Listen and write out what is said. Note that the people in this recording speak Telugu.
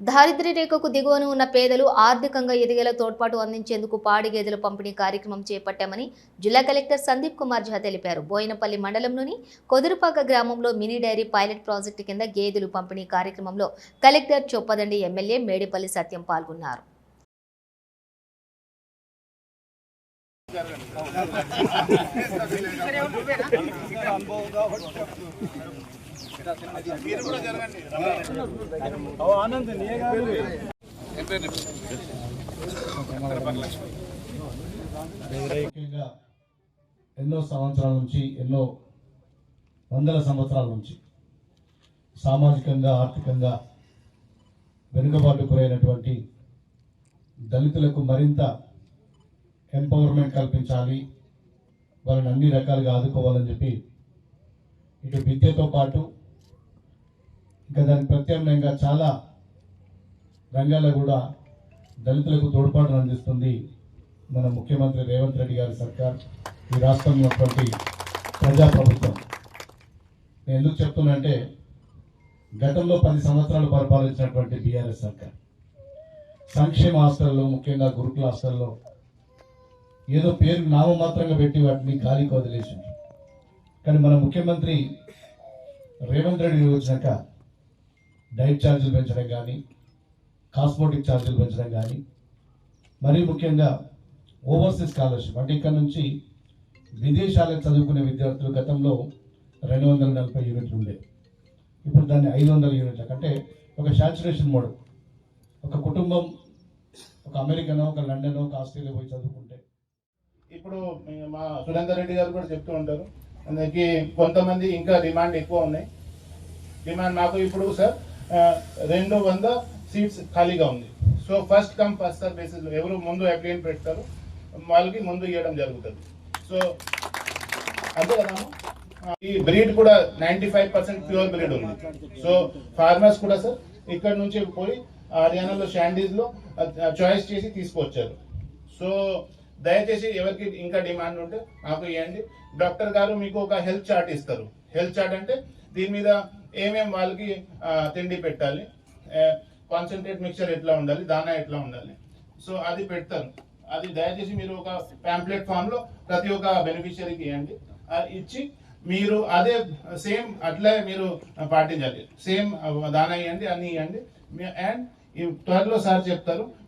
దారిద్ర్య రేఖకు దిగువన ఉన్న పేదలు ఆర్థికంగా ఎదిగేలా తోడ్పాటు అందించేందుకు పాడి గేదెల పంపిణీ కార్యక్రమం చేపట్టామని జిల్లా కలెక్టర్ సందీప్ కుమార్ ఝా తెలిపారు. బోయినపల్లి మండలంలోని కొదురుపాక గ్రామంలో మినీ డైరీ పైలట్ ప్రాజెక్టు కింద గేదెలు పంపిణీ కార్యక్రమంలో కలెక్టర్ చొప్పదండి ఎమ్మెల్యే మేడిపల్లి సత్యం పాల్గొన్నారు. ఎన్నో సంవత్సరాల నుంచి ఎన్నో వందల సంవత్సరాల నుంచి సామాజికంగా ఆర్థికంగా వెనుకబాటు గురైనటువంటి దళితులకు మరింత ఎంపవర్మెంట్ కల్పించాలి, వాళ్ళని అన్ని రకాలుగా ఆదుకోవాలని చెప్పి ఇటు విద్యతో పాటు ఇంకా దానికి ప్రత్యామ్నాయంగా చాలా రంగాల్లో కూడా దళితులకు తోడ్పాటును అందిస్తుంది మన ముఖ్యమంత్రి రేవంత్ రెడ్డి గారి సర్కార్, ఈ రాష్ట్రంలో ఉన్నటువంటి ప్రజాప్రభుత్వం. నేను ఎందుకు చెప్తున్నంటే గతంలో 10 సంవత్సరాలు పరిపాలించినటువంటి బీఆర్ఎస్ సర్కార్ సంక్షేమ హాస్టల్లో, ముఖ్యంగా గురుకుల హాస్టల్లో ఏదో పేరు నామమాత్రంగా పెట్టి వాటిని గాలికి వదిలేసింది. కానీ మన ముఖ్యమంత్రి రేవంత్ రెడ్డి వచ్చినాక డైట్ ఛార్జీలు పెంచడం కానీ, కాస్మోటిక్ ఛార్జీలు పెంచడం కానీ, మరీ ముఖ్యంగా ఓవర్సీస్ స్కాలర్షిప్ అంటే ఇక్కడ నుంచి విదేశాలకు చదువుకునే విద్యార్థులు గతంలో 240 యూనిట్లు ఉండే, ఇప్పుడు దాన్ని 500 యూనిట్లకు, అంటే ఒక శాచురేషన్ మోడల్. ఒక కుటుంబం ఒక అమెరికనో, ఒక లండనో, ఒక ఆస్ట్రేలియా పోయి చదువుకుంటే, ఇప్పుడు మా సురేందర్ రెడ్డి గారు కూడా చెప్తూ ఉంటారు, అందుకే కొంతమంది ఇంకా డిమాండ్ ఎక్కువ ఉన్నాయి. డిమాండ్ మాకు ఇప్పుడు సార్ 200 సీట్స్ ఖాళీగా ఉంది. So first come first serve basis ఎవరు ముందు అప్లికేషన్ పెడతారు వాళ్ళకి ముందు ఇవ్వడం జరుగుతుంది. సో అంతే కదా. ఈ బ్రీడ్ కూడా 95% ప్యూర్ బ్రీడ్ ఉంది. సో ఫార్మర్స్ కూడా సార్ ఇక్కడ నుంచి పోయి హర్యానాలో షాండీస్లో చాయిస్ చేసి తీసుకొచ్చారు. సో దయచేసి ఎవరికి ఇంకా డిమాండ్ ఉంటే మాకు ఇవ్వండి. డాక్టర్ గారు మీకు ఒక హెల్త్ చార్ట్ ఇస్తారు. హెల్త్ చార్ట్ అంటే దీని మీద ఏమేమి వాళ్ళకి తిండి పెట్టాలి, కాన్సన్ట్రేట్ మిక్చర్ ఎట్లా ఉండాలి, దానా ఎట్లా ఉండాలి, సో అది పెడతారు. అది దయచేసి మీరు ఒక ప్యాంప్లెట్ ఫామ్ లో ప్రతి ఒక్క బెనిఫిషియరీకి ఇవ్వండి. ఇచ్చి మీరు అదే సేమ్ అట్లా మీరు పాటించాలి. సేమ్ దానా ఇవ్వండి, అన్ని ఇవ్వండి. అండ్ త్వరలో సార్ చెప్తారు